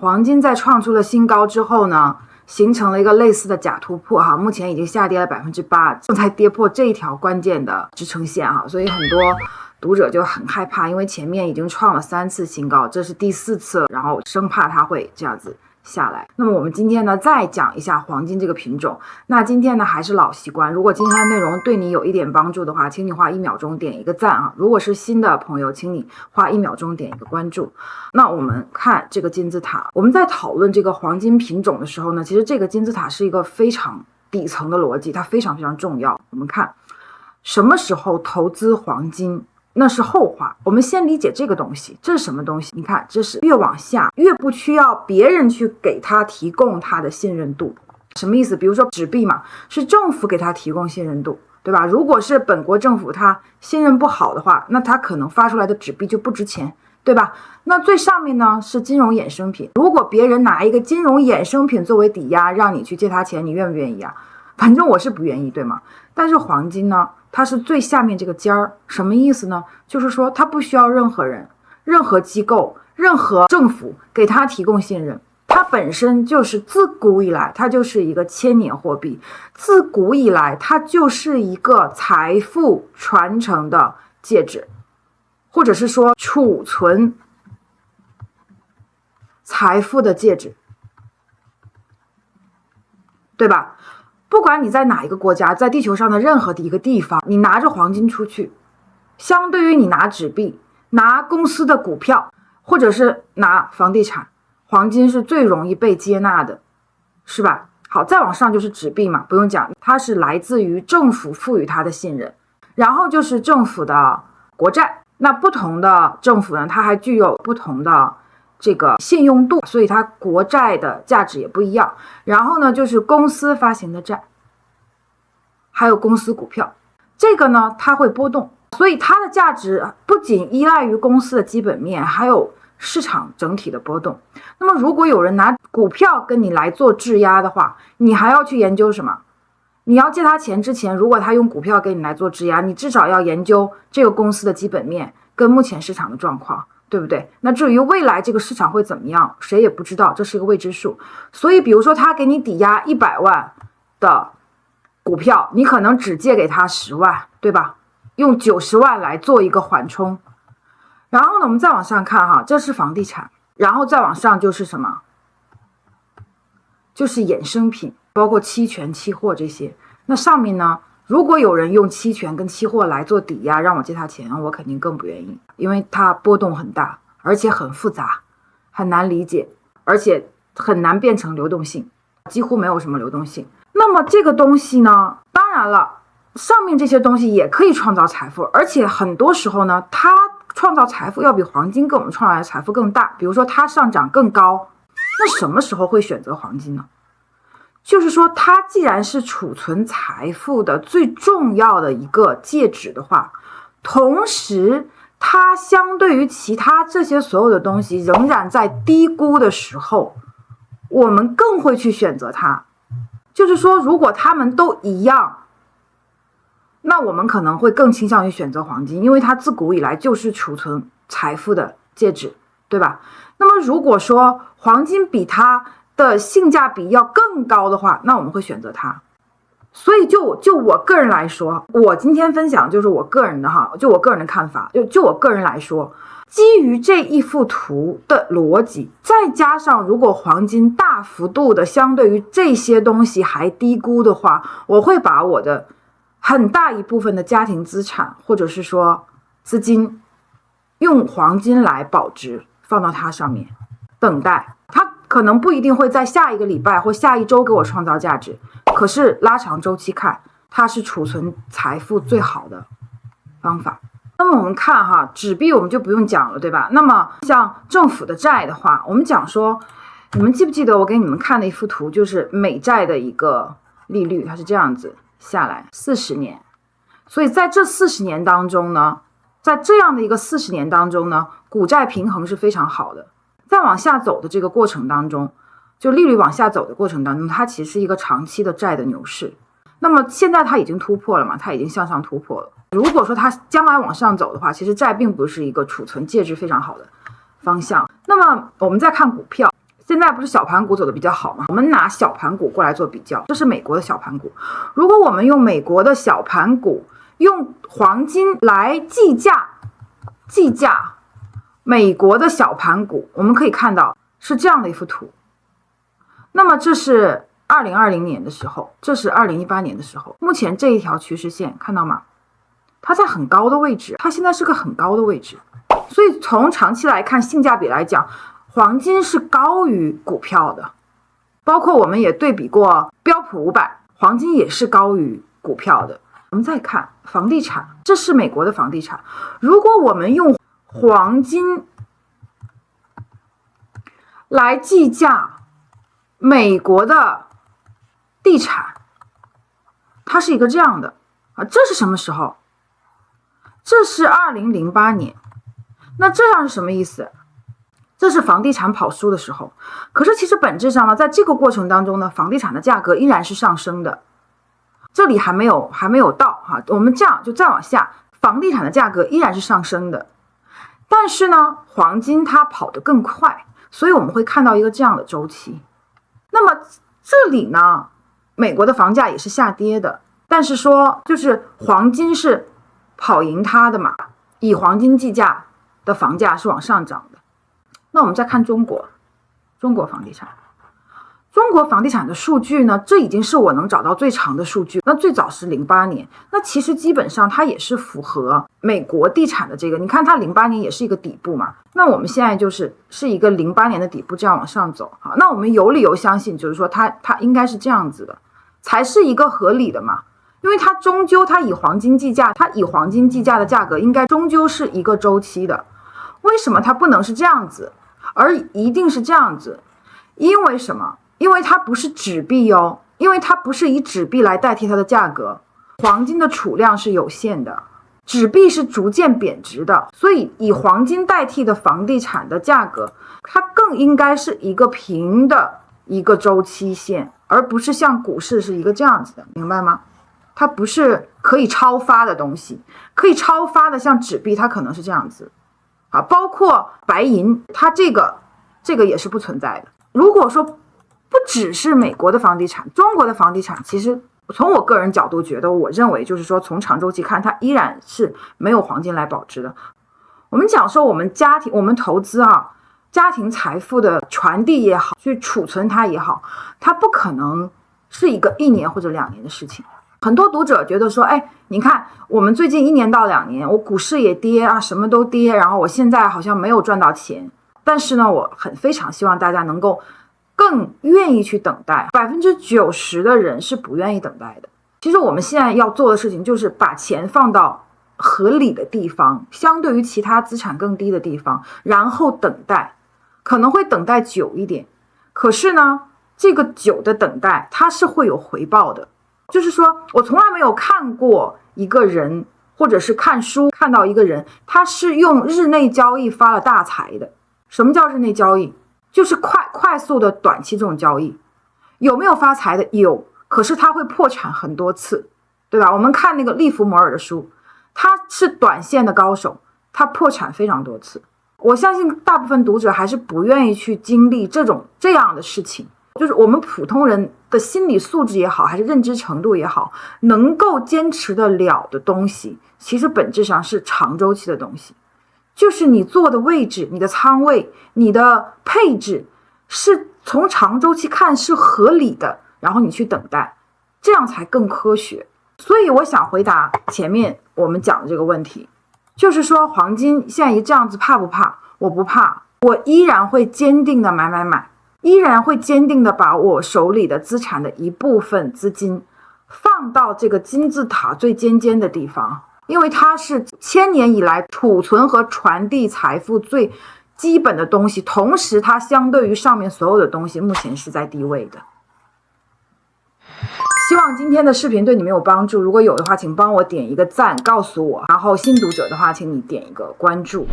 黄金在创出了新高之后呢，形成了一个类似的假突破哈，目前已经下跌了8%，正在跌破这一条关键的支撑线哈，所以很多读者就很害怕，因为前面已经创了3次新高，这是第4次了，然后生怕它会这样子下来。那么我们今天呢再讲一下黄金这个品种。那今天呢还是老习惯，如果今天的内容对你有一点帮助的话，请你花1秒钟点一个赞啊！如果是新的朋友，请你花1秒钟点一个关注。那我们看这个金字塔，我们在讨论这个黄金品种的时候呢，其实这个金字塔是一个非常底层的逻辑，它非常非常重要。我们看什么时候投资黄金，那是后话，我们先理解这个东西，这是什么东西？你看，这是越往下越不需要别人去给他提供他的信任度。什么意思？比如说纸币嘛，是政府给他提供信任度，对吧？如果是本国政府他信任不好的话，那他可能发出来的纸币就不值钱，对吧？那最上面呢是金融衍生品，如果别人拿一个金融衍生品作为抵押让你去借他钱，你愿不愿意啊？反正我是不愿意，对吗？但是黄金呢，它是最下面这个尖儿，什么意思呢？就是说它不需要任何人、任何机构、任何政府给它提供信任，它本身就是自古以来它就是一个千年货币，自古以来它就是一个财富传承的介质，或者是说储存财富的介质，对吧？不管你在哪一个国家，在地球上的任何的一个地方，你拿着黄金出去，相对于你拿纸币、拿公司的股票，或者是拿房地产，黄金是最容易被接纳的，是吧？好，再往上就是纸币嘛，不用讲，它是来自于政府赋予它的信任，然后就是政府的国债，那不同的政府呢，它还具有不同的这个信用度，所以它国债的价值也不一样。然后呢，就是公司发行的债，还有公司股票，这个呢它会波动，所以它的价值不仅依赖于公司的基本面，还有市场整体的波动。那么如果有人拿股票跟你来做质押的话，你还要去研究什么？你要借他钱之前，如果他用股票给你来做质押，你至少要研究这个公司的基本面跟目前市场的状况，对不对？那至于未来这个市场会怎么样，谁也不知道，这是一个未知数。所以比如说他给你抵押100万的股票，你可能只借给他10万，对吧？用90万来做一个缓冲。然后呢，我们再往上看哈，这是房地产，然后再往上就是什么？就是衍生品，包括期权、期货这些。那上面呢，如果有人用期权跟期货来做抵押让我借他钱，我肯定更不愿意，因为它波动很大，而且很复杂，很难理解，而且很难变成流动性，几乎没有什么流动性。那么这个东西呢，当然了，上面这些东西也可以创造财富，而且很多时候呢，它创造财富要比黄金给我们创造的财富更大，比如说它上涨更高。那什么时候会选择黄金呢？就是说它既然是储存财富的最重要的一个介质的话，同时它相对于其他这些所有的东西仍然在低估的时候，我们更会去选择它。就是说如果它们都一样，那我们可能会更倾向于选择黄金，因为它自古以来就是储存财富的介质，对吧？那么如果说黄金比它的性价比要更高的话，那我们会选择它。所以就我个人来说，我今天分享就是我个人的哈，就我个人的看法，就我个人来说，基于这一幅图的逻辑，再加上如果黄金大幅度的相对于这些东西还低估的话，我会把我的很大一部分的家庭资产或者是说资金用黄金来保值，放到它上面等待。它可能不一定会在下一个礼拜或下一周给我创造价值，可是拉长周期看，它是储存财富最好的方法。那么我们看哈，纸币我们就不用讲了，对吧？那么像政府的债的话，我们讲说，你们记不记得我给你们看的一幅图，就是美债的一个利率，它是这样子下来40年。所以在这40年当中呢，在这样的一个40年当中呢，股债平衡是非常好的。再往下走的这个过程当中，就利率往下走的过程当中，它其实是一个长期的债的牛市。那么现在它已经突破了嘛，它已经向上突破了。如果说它将来往上走的话，其实债并不是一个储存介质非常好的方向。那么我们再看股票，现在不是小盘股走的比较好吗？我们拿小盘股过来做比较，这是美国的小盘股。如果我们用美国的小盘股，用黄金来计价美国的小盘股，我们可以看到是这样的一幅图。那么这是2020年的时候，这是2018年的时候。目前这一条趋势线看到吗？它在很高的位置，它现在是个很高的位置。所以从长期来看，性价比来讲，黄金是高于股票的。包括我们也对比过标普500，黄金也是高于股票的。我们再看房地产，这是美国的房地产。如果我们用黄金来计价美国的地产，它是一个这样的啊，这是什么时候？这是2008年。那这样是什么意思？这是房地产跑输的时候。可是其实本质上呢，在这个过程当中呢，房地产的价格依然是上升的。这里还没有到哈，我们这样就再往下，房地产的价格依然是上升的。但是呢，黄金它跑得更快，所以我们会看到一个这样的周期。那么这里呢，美国的房价也是下跌的，但是说就是黄金是跑赢它的嘛，以黄金计价的房价是往上涨的。那我们再看中国房地产。中国房地产的数据呢，这已经是我能找到最长的数据。那最早是08年，那其实基本上它也是符合美国地产的这个。你看它08年也是一个底部嘛，那我们现在是一个08年的底部这样往上走。好，那我们有理由相信，就是说它应该是这样子的，才是一个合理的嘛。因为它终究它以黄金计价，的价格应该终究是一个周期的。为什么它不能是这样子，而一定是这样子？因为什么？因为它不是纸币哦，因为它不是以纸币来代替它的价格，黄金的储量是有限的，纸币是逐渐贬值的，所以以黄金代替的房地产的价格，它更应该是一个平的一个周期线，而不是像股市是一个这样子的，明白吗？它不是可以超发的东西，可以超发的像纸币，它可能是这样子啊，包括白银，它这个也是不存在的。如果说不只是美国的房地产，中国的房地产，其实从我个人角度觉得，我认为就是说从长周期看，它依然是没有黄金来保值的。我们讲说我们投资啊，家庭财富的传递也好，去储存它也好，它不可能是一个1年或者2年的事情。很多读者觉得说，哎，你看我们最近1年到2年，我股市也跌啊，什么都跌，然后我现在好像没有赚到钱。但是呢，我非常希望大家能够更愿意去等待。90%的人是不愿意等待的。其实我们现在要做的事情就是把钱放到合理的地方，相对于其他资产更低的地方，然后等待，可能会等待久一点。可是呢，这个久的等待它是会有回报的。就是说我从来没有看过一个人，或者是看书看到一个人，他是用日内交易发了大财的。什么叫日内交易？就是快速的短期这种交易。有没有发财的？有，可是他会破产很多次，对吧？我们看那个利弗摩尔的书，他是短线的高手，他破产非常多次。我相信大部分读者还是不愿意去经历这样的事情。就是我们普通人的心理素质也好，还是认知程度也好，能够坚持得了的东西，其实本质上是长周期的东西。就是你坐的位置，你的仓位，你的配置是从长周期看是合理的，然后你去等待，这样才更科学。所以我想回答前面我们讲的这个问题，就是说黄金现在一这样子怕不怕？我不怕，我依然会坚定的买，依然会坚定的把我手里的资产的一部分资金放到这个金字塔最尖尖的地方，因为它是1000年以来储存和传递财富最基本的东西，同时它相对于上面所有的东西目前是在低位的。希望今天的视频对你们有帮助，如果有的话请帮我点一个赞告诉我，然后新读者的话请你点一个关注。